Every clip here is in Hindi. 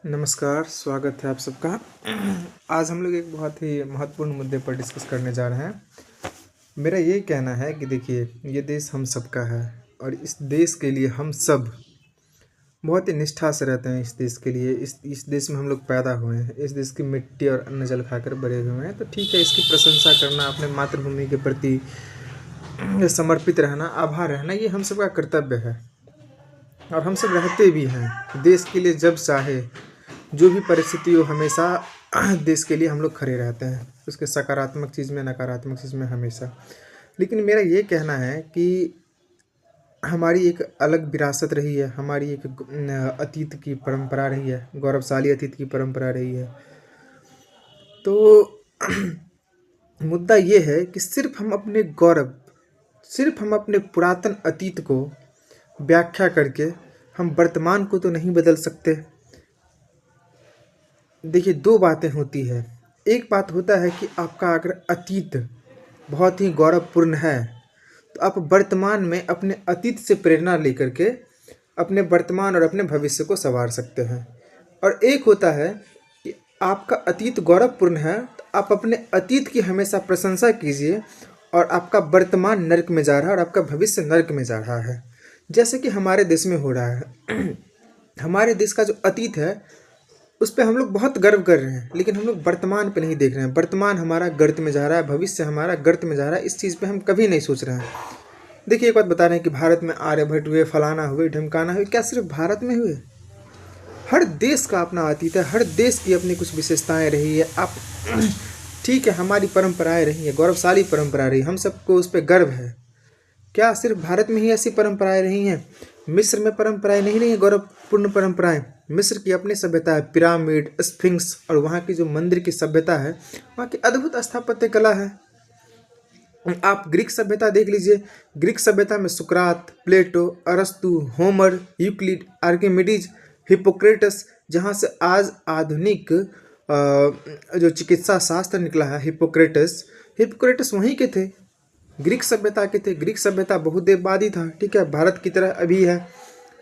नमस्कार, स्वागत है आप सबका। आज हम लोग एक बहुत ही महत्वपूर्ण मुद्दे पर डिस्कस करने जा रहे हैं। मेरा ये कहना है कि देखिए, ये देश हम सबका है और इस देश के लिए हम सब बहुत ही निष्ठा से रहते हैं। इस देश के लिए इस देश में हम लोग पैदा हुए हैं, इस देश की मिट्टी और अन्न जल खाकर बड़े हुए हैं। तो ठीक है, इसकी प्रशंसा करना, अपने मातृभूमि के प्रति समर्पित रहना, आभार रहना, ये हम सबका कर्तव्य है और हम सब रहते भी हैं। देश के लिए जब चाहे जो भी परिस्थिति हो, हमेशा देश के लिए हम लोग खड़े रहते हैं, उसके सकारात्मक चीज़ में, नकारात्मक चीज़ में हमेशा। लेकिन मेरा ये कहना है कि हमारी एक अलग विरासत रही है, हमारी एक अतीत की परंपरा रही है, गौरवशाली अतीत की परंपरा रही है। तो मुद्दा ये है कि सिर्फ हम अपने पुरातन अतीत को व्याख्या करके हम वर्तमान को तो नहीं बदल सकते। देखिए, दो बातें होती है। एक बात होता है कि आपका अगर अतीत बहुत ही गौरवपूर्ण है तो आप वर्तमान में अपने अतीत से प्रेरणा लेकर के अपने वर्तमान और अपने भविष्य को संवार सकते हैं। और एक होता है कि आपका अतीत गौरवपूर्ण है तो आप अपने अतीत की हमेशा प्रशंसा कीजिए और आपका वर्तमान नर्क में जा रहा है और आपका भविष्य नर्क में जा रहा है, जैसे कि हमारे देश में हो रहा है। हमारे देश का जो अतीत है उस पर हम लोग बहुत गर्व कर रहे हैं, लेकिन हम लोग वर्तमान पे नहीं देख रहे हैं। वर्तमान हमारा गर्त में जा रहा है, भविष्य हमारा गर्त में जा रहा है। इस चीज़ पे हम कभी नहीं सोच रहे हैं। देखिए, एक बात बता रहे हैं कि भारत में आर्यभट्ट हुए, फलाना हुए, ढमकाना हुए। क्या सिर्फ भारत में हुए? हर देश का अपना अतीत है, हर देश की अपनी कुछ विशेषताएं रही है। आप ठीक है, हमारी परंपराएं रही है, गौरवशाली परंपरा रही, हम सबको उस पर गर्व है। क्या सिर्फ भारत में ही ऐसी परंपराएं रही हैं? मिस्र में परंपराएं नहीं रही हैं, गौरवपूर्ण परंपराएं? मिस्र की अपनी सभ्यता है, पिरामिड, स्फिंक्स, और वहाँ की जो मंदिर की सभ्यता है, वहाँ की अद्भुत स्थापत्य कला है। आप ग्रीक सभ्यता देख लीजिए। ग्रीक सभ्यता में सुकरात, प्लेटो, अरस्तु, होमर, यूक्लिड, आर्किमिडीज, हिप्पोक्रेटस, जहाँ से आज आधुनिक जो चिकित्सा शास्त्र निकला है, हिप्पोक्रेटस वहीं के थे, ग्रीक सभ्यता के थे। ग्रीक सभ्यता बहुदेववादी था, ठीक है, भारत की तरह अभी है,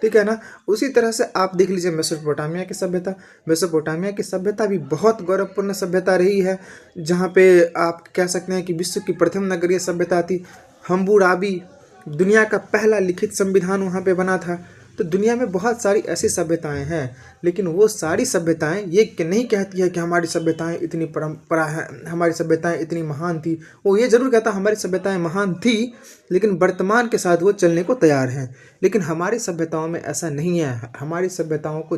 ठीक है ना। उसी तरह से आप देख लीजिए मेसोपोटामिया की सभ्यता। मेसोपोटामिया की सभ्यता भी बहुत गौरवपूर्ण सभ्यता रही है, जहाँ पे आप कह सकते हैं कि विश्व की प्रथम नगरीय सभ्यता थी। हम्बुराबी, दुनिया का पहला लिखित संविधान वहाँ पे बना था। तो दुनिया में बहुत सारी ऐसी सभ्यताएं हैं, लेकिन वो सारी सभ्यताएं ये नहीं कहती है कि हमारी सभ्यताएं इतनी परंपरा है, हमारी सभ्यताएं इतनी महान थी। वो ये जरूर कहता हमारी सभ्यताएं महान थी, लेकिन वर्तमान के साथ वो चलने को तैयार हैं। लेकिन हमारी सभ्यताओं में ऐसा नहीं है। हमारी सभ्यताओं को